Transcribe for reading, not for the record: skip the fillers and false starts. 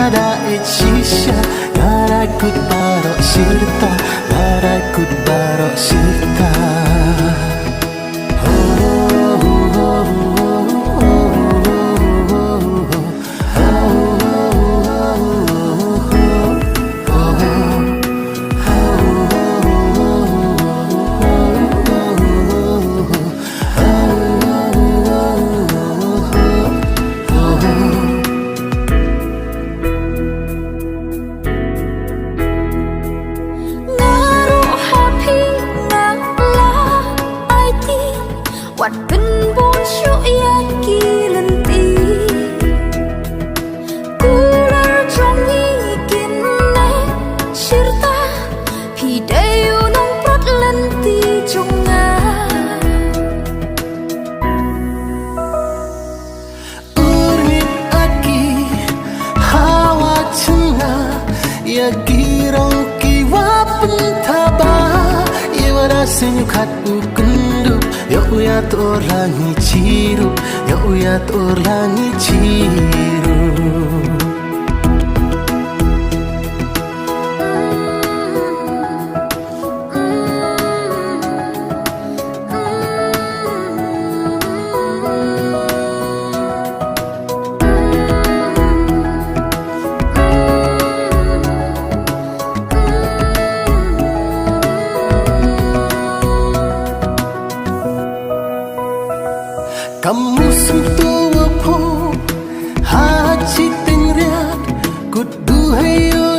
ada echisha garakut barok sirta garakut barok sirta. Wat cần bốn chỗ yên kỳ lần tí cú đã trong ý kiến này chia ta thì đây yêu nông bắt lần tí trong ngà Urip aki hawa cenga ya girong kiwa pentaba ya wada senyukat ukendup ya uyat orlangi ciru ya uyat orlangi ciru. Kamu sentuh po haji tingriat kudu hayo